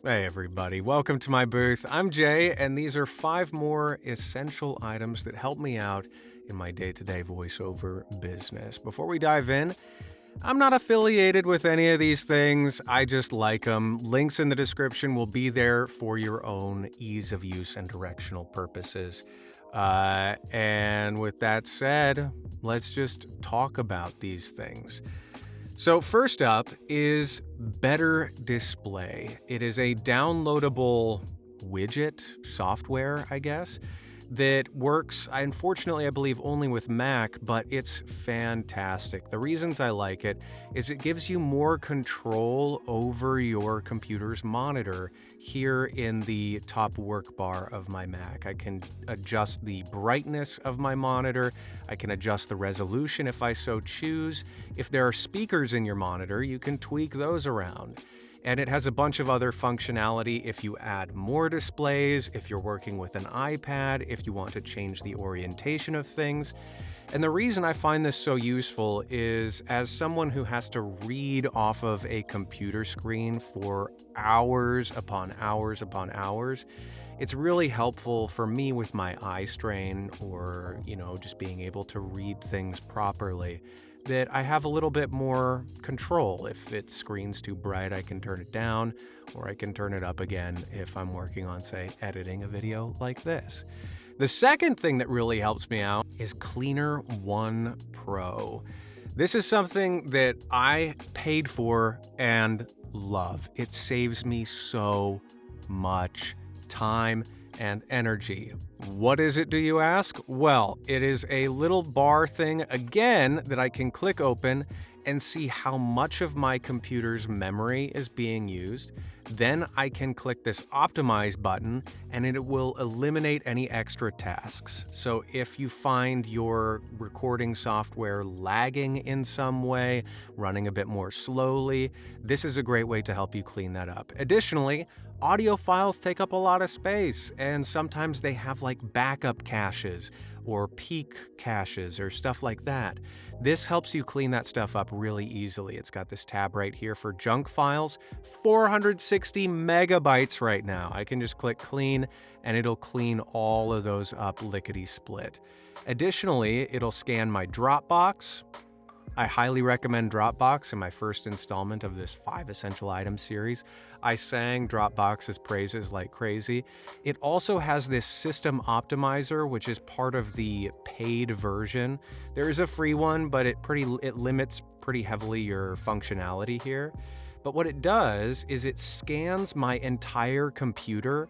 Hey everybody, welcome to my booth. I'm Jay, and these are 5 more essential items that help me out in my day-to-day voiceover business. Before we dive in, I'm not affiliated with any of these things. I just like them. Links in the description will be there for your own ease of use and directional purposes. And with that said, let's just talk about these things. So first up is BetterDisplay. It is a downloadable widget software, I guess, that works, unfortunately, I believe only with Mac, but it's fantastic. The reasons I like it is it gives you more control over your computer's monitor here in the top work bar of my Mac. I can adjust the brightness of my monitor. I can adjust the resolution if I so choose. If there are speakers in your monitor, you can tweak those around. And it has a bunch of other functionality if you add more displays, if you're working with an iPad, if you want to change the orientation of things. And the reason I find this so useful is as someone who has to read off of a computer screen for hours upon hours upon hours, it's really helpful for me with my eye strain or, just being able to read things properly, that I have a little bit more control. If its screen's too bright, I can turn it down, or I can turn it up again if I'm working on, say, editing a video like this. The second thing that really helps me out is Cleaner One Pro. This is something that I paid for and love. It saves me so much time and energy. What is it, do you ask? Well, it is a little bar thing, again, that I can click open and see how much of my computer's memory is being used. Then I can click this optimize button and it will eliminate any extra tasks. So if you find your recording software lagging in some way, running a bit more slowly, this is a great way to help you clean that up. Additionally, audio files take up a lot of space, and sometimes they have like backup caches or peak caches or stuff like that. This helps you clean that stuff up really easily. It's got this tab right here for junk files, 460 megabytes right now. I can just click clean and it'll clean all of those up lickety-split. Additionally, it'll scan my Dropbox. I highly recommend Dropbox in my first installment of this 5 essential items series. I sang Dropbox's praises like crazy. It also has this system optimizer, which is part of the paid version. There is a free one, but it limits pretty heavily your functionality here. But what it does is it scans my entire computer,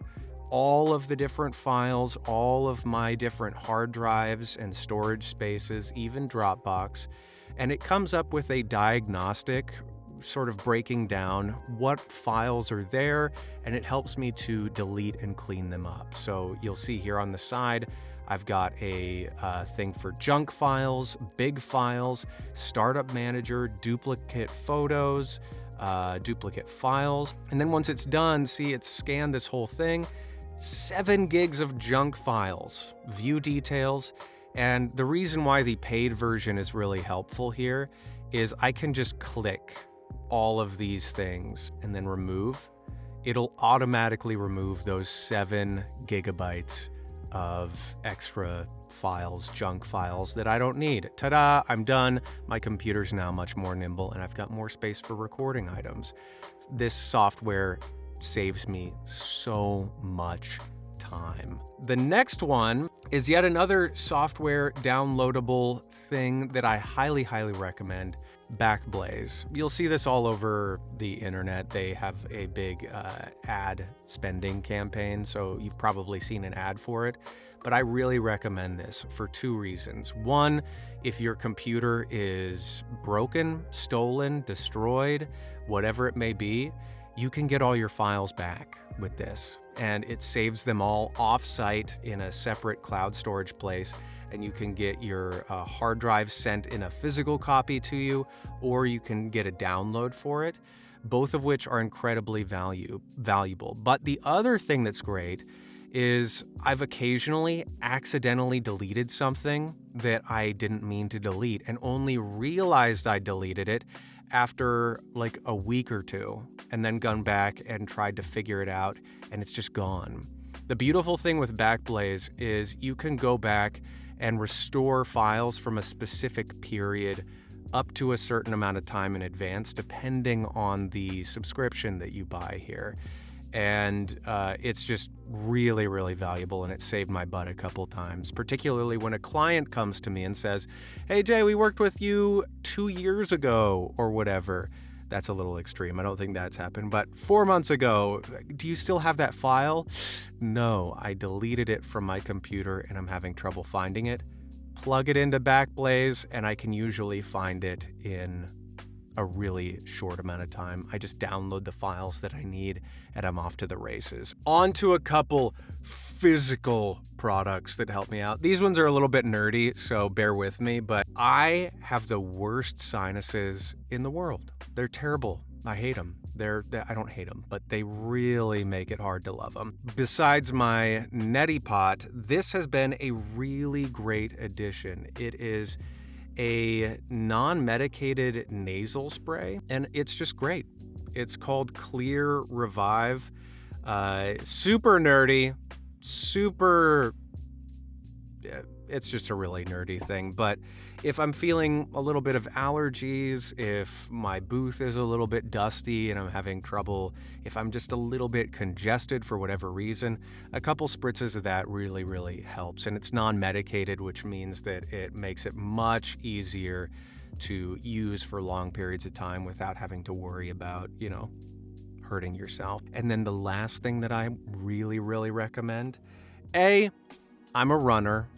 all of the different files, all of my different hard drives and storage spaces, even Dropbox, and it comes up with a diagnostic, sort of breaking down what files are there, and it helps me to delete and clean them up. So you'll see here on the side, I've got a thing for junk files, big files, startup manager, duplicate photos, duplicate files. And then once it's done, see, it's scanned this whole thing, 7 gigs of junk files, view details. And the reason why the paid version is really helpful here is I can just click all of these things and then remove. It'll automatically remove those 7 gigabytes of extra files, junk files that I don't need. Ta-da, I'm done. My computer's now much more nimble and I've got more space for recording items. This software saves me so much time. The next one is yet another software downloadable thing that I highly, highly recommend, Backblaze. You'll see this all over the internet. They have a big ad spending campaign, so you've probably seen an ad for it. But I really recommend this for 2 reasons. One, if your computer is broken, stolen, destroyed, whatever it may be, you can get all your files back with this. And it saves them all off-site in a separate cloud storage place, and you can get your hard drive sent in a physical copy to you, or you can get a download for it, both of which are incredibly valuable. But the other thing that's great is I've occasionally accidentally deleted something that I didn't mean to delete and only realized I deleted it after like a week or two and then gone back and tried to figure it out, and it's just gone. The beautiful thing with Backblaze is you can go back and restore files from a specific period up to a certain amount of time in advance, depending on the subscription that you buy here. And it's just really, really valuable, and it saved my butt a couple times, particularly when a client comes to me and says, "Hey, Jay, we worked with you 2 years ago," or whatever. That's a little extreme. I don't think that's happened. But 4 months ago, do you still have that file? No, I deleted it from my computer and I'm having trouble finding it. Plug it into Backblaze and I can usually find it in a really short amount of time. I just download the files that I need and I'm off to the races. On to a couple physical products that help me out. These ones are a little bit nerdy, so bear with me, but I have the worst sinuses in the world. They're terrible. I hate them. I don't hate them, but they really make it hard to love them. Besides my neti pot, this has been a really great addition. It is a non-medicated nasal spray, and it's just great. It's called Clear Revive. Super nerdy, it's just a really nerdy thing. But if I'm feeling a little bit of allergies, if my booth is a little bit dusty and I'm having trouble, if I'm just a little bit congested for whatever reason, a couple spritzes of that really, really helps. And it's non-medicated, which means that it makes it much easier to use for long periods of time without having to worry about, hurting yourself. And then the last thing that I really, really recommend, I'm a runner,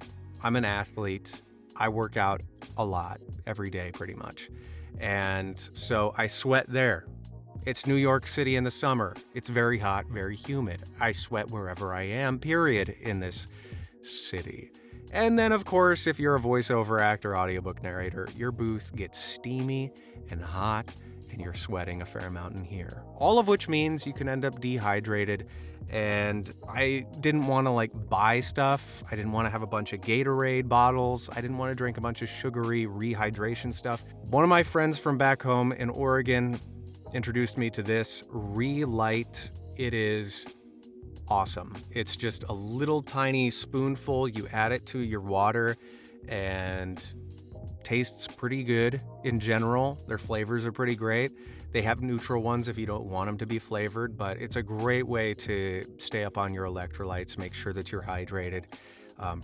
I'm an athlete, I work out a lot every day pretty much. And so I sweat there. It's New York City in the summer. It's very hot, very humid. I sweat wherever I am, period, in this city. And then, of course, if you're a voiceover actor, audiobook narrator, your booth gets steamy and hot and you're sweating a fair amount in here. All of which means you can end up dehydrated. And I didn't want to buy stuff. I didn't want to have a bunch of Gatorade bottles. I didn't want to drink a bunch of sugary rehydration stuff. One of my friends from back home in Oregon introduced me to this Relight. It is awesome. It's just a little tiny spoonful. You add it to your water and tastes pretty good in general. Their flavors are pretty great. They have neutral ones if you don't want them to be flavored, but it's a great way to stay up on your electrolytes, make sure that you're hydrated,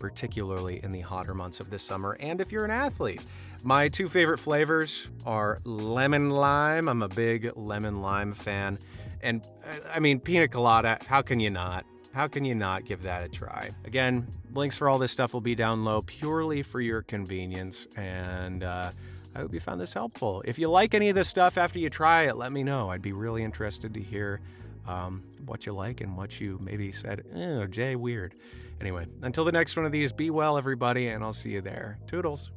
particularly in the hotter months of the summer. And if you're an athlete, my two favorite flavors are lemon lime. I'm a big lemon lime fan. And I mean, pina colada, how can you not? How can you not give that a try? Again, links for all this stuff will be down low purely for your convenience. And I hope you found this helpful. If you like any of this stuff after you try it, let me know. I'd be really interested to hear what you like and what you maybe said, Jay, weird. Anyway, until the next one of these, be well, everybody, and I'll see you there. Toodles.